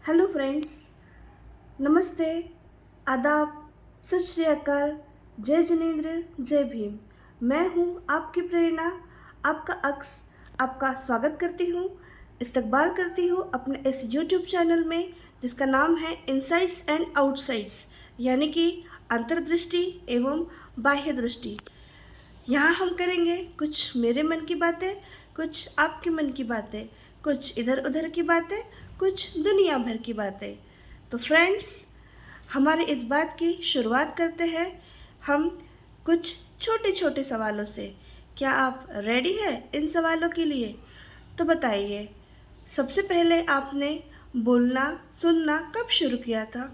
Hello friends, नमस्ते, आदाब, सत श्री अकाल, जय जिनेंद्र, जय भीम। मैं हूँ आपकी प्रेरणा, आपका अक्स, आपका स्वागत करती हूँ, इस्तकबाल करती हूँ अपने इस यूट्यूब चैनल में जिसका नाम है इनसाइट्स एंड आउटसाइड्स, यानी कि अंतर्दृष्टि एवं बाह्य दृष्टि। यहाँ हम करेंगे कुछ मेरे मन की बातें, कुछ आपके मन की बातें, कुछ इधर उधर की बातें, कुछ दुनिया भर की बातें। तो फ्रेंड्स, हमारे इस बात की शुरुआत करते हैं हम कुछ छोटे छोटे सवालों से। क्या आप रेडी हैं इन सवालों के लिए? तो बताइए, सबसे पहले आपने बोलना सुनना कब शुरू किया था?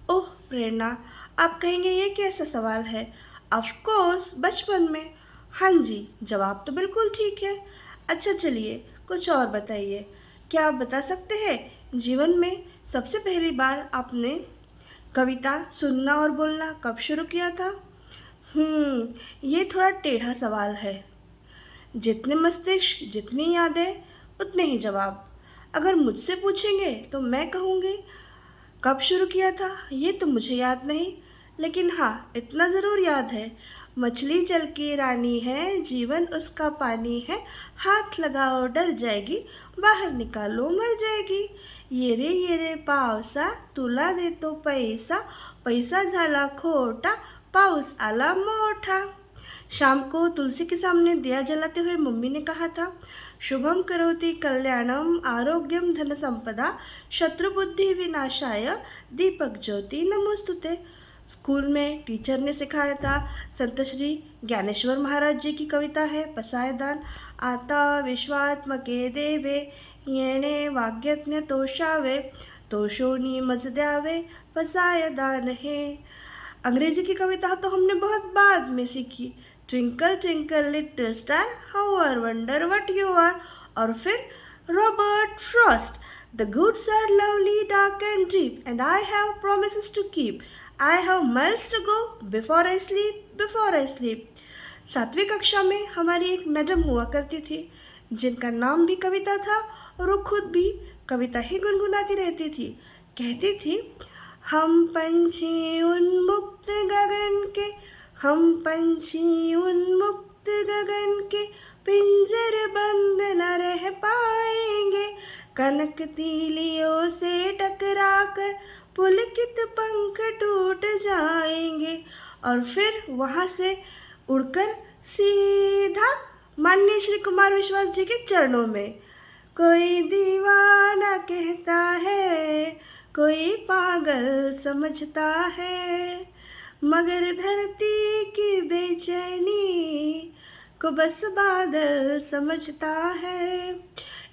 ओह प्रेरणा, आप कहेंगे ये कैसा सवाल है? ऑफ कोर्स बचपन में। हाँ जी, जवाब तो बिल्कुल ठीक है। अच्छा चलिए, कुछ और बताइए। क्या आप बता सकते हैं जीवन में सबसे पहली बार आपने कविता सुनना और बोलना कब शुरू किया था? ये थोड़ा टेढ़ा सवाल है। जितने मस्तिष्क जितनी यादें उतने ही जवाब। अगर मुझसे पूछेंगे तो मैं कहूँगी कब शुरू किया था ये तो मुझे याद नहीं, लेकिन हाँ इतना ज़रूर याद है, मछली जल की रानी है, जीवन उसका पानी है, हाथ लगाओ डर जाएगी, बाहर निकालो मर जाएगी, ये रे पावसा तुला देतो पैसा, पैसा झाला खोटा, पाऊस आला मोठा। शाम को तुलसी के सामने दिया जलाते हुए मम्मी ने कहा था, शुभम करोति कल्याणम आरोग्यम धन संपदा शत्रुबुद्धि विनाशाय दीपक ज्योति नमोस्तुते। स्कूल में टीचर ने सिखाया था, संत श्री ज्ञानेश्वर महाराज जी की कविता है पसायदान। आता विश्वात्मके देवे येणे वाग्यज्ञ तोषावे, तोषोनी मज द्यावे पसायदान है। अंग्रेजी की कविता तो हमने बहुत बाद में सीखी, twinkle twinkle little star how I wonder what you are, और फिर Robert Frost, the woods are lovely dark and deep and I have promises to keep, I have miles to go before I sleep, before I sleep. 7वीं कक्षा में हमारी एक madam हुआ करती थी जिनका नाम भी कविता था और वो खुद भी कविता ही गुनगुनाती रहती थी। कहती थी, हम पंछी उन्मुक्त गगन के, हम पंछी उन्मुक्त गगन के, पिंजर बंद न रह पाएंगे, कनक तीलियों से टकरा कर पुलकित पंख टूट जाएंगे। और फिर वहाँ से उड़कर सीधा माननीय श्री कुमार विश्वास जी के चरणों में। कोई दीवाना कहता है, कोई पागल समझता है, मगर धरती की बेचैनी को बस बादल समझता है।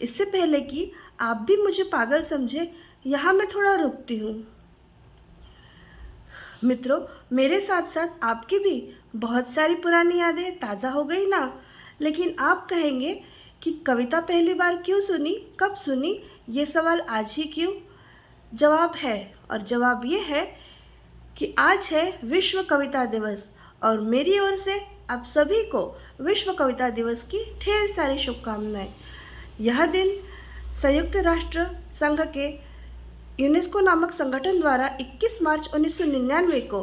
इससे पहले कि आप भी मुझे पागल समझे, यहाँ मैं थोड़ा रुकती हूँ। मित्रों, मेरे साथ साथ आपकी भी बहुत सारी पुरानी यादें ताज़ा हो गई ना। लेकिन आप कहेंगे कि कविता पहली बार क्यों सुनी, कब सुनी, ये सवाल आज ही क्यों? जवाब है, और जवाब ये है कि आज है विश्व कविता दिवस और मेरी ओर से आप सभी को विश्व कविता दिवस की ढेर सारी शुभकामनाएं। यह दिन संयुक्त राष्ट्र संघ के यूनेस्को नामक संगठन द्वारा 21 मार्च 1999 को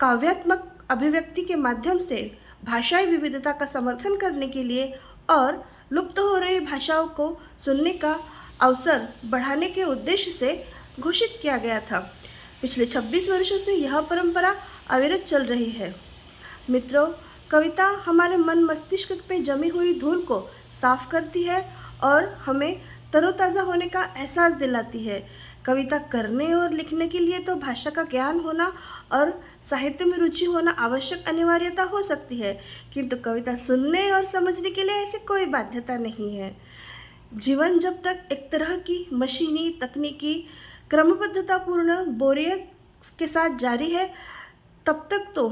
काव्यात्मक अभिव्यक्ति के माध्यम से भाषाई विविधता का समर्थन करने के लिए और लुप्त हो रही भाषाओं को सुनने का अवसर बढ़ाने के उद्देश्य से घोषित किया गया था। पिछले 26 वर्षों से यह परंपरा अविरत चल रही है। मित्रों, कविता हमारे मन मस्तिष्क पे जमी हुई धूल को साफ करती है और हमें तरोताज़ा होने का एहसास दिलाती है। कविता करने और लिखने के लिए तो भाषा का ज्ञान होना और साहित्य में रुचि होना आवश्यक अनिवार्यता हो सकती है, किंतु कविता सुनने और समझने के लिए ऐसी कोई बाध्यता नहीं है। जीवन जब तक एक तरह की मशीनी तकनीकी क्रमबद्धतापूर्ण बोरियत के साथ जारी है, तब तक तो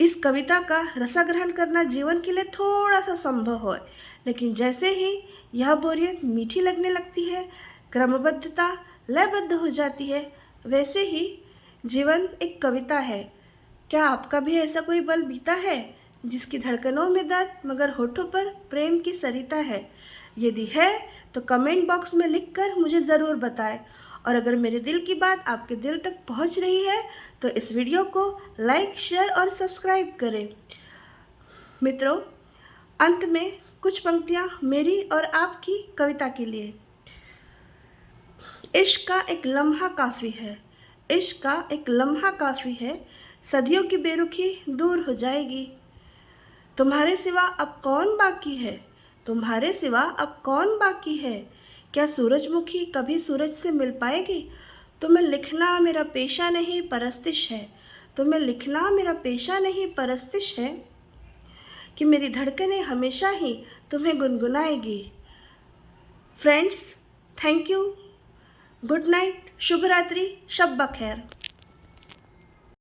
इस कविता का रसाग्रहण करना जीवन के लिए थोड़ा सा संभव है। लेकिन जैसे ही यह बोरियत मीठी लगने लगती है, क्रमबद्धता लयबद्ध हो जाती है, वैसे ही जीवन एक कविता है। क्या आपका भी ऐसा कोई पल बीता है जिसकी धड़कनों में दर्द मगर होठों पर प्रेम की सरिता है? यदि है तो कमेंट बॉक्स में लिखकर मुझे ज़रूर बताएं। और अगर मेरे दिल की बात आपके दिल तक पहुंच रही है तो इस वीडियो को लाइक, शेयर और सब्सक्राइब करें। मित्रों, अंत में कुछ पंक्तियां मेरी और आपकी कविता के लिए। इश्क का एक लम्हा काफ़ी है, इश्क का एक लम्हा काफ़ी है, सदियों की बेरुखी दूर हो जाएगी। तुम्हारे सिवा अब कौन बाकी है, तुम्हारे सिवा अब कौन बाकी है, क्या सूरजमुखी कभी सूरज से मिल पाएगी। तुम्हें लिखना मेरा पेशा नहीं परस्तिश है, तुम्हें लिखना मेरा पेशा नहीं परस्तिश है, कि मेरी धड़कनें हमेशा ही तुम्हें गुनगुनाएगी। Friends, thank you, good night, शुभ रात्रि, शब बखैर।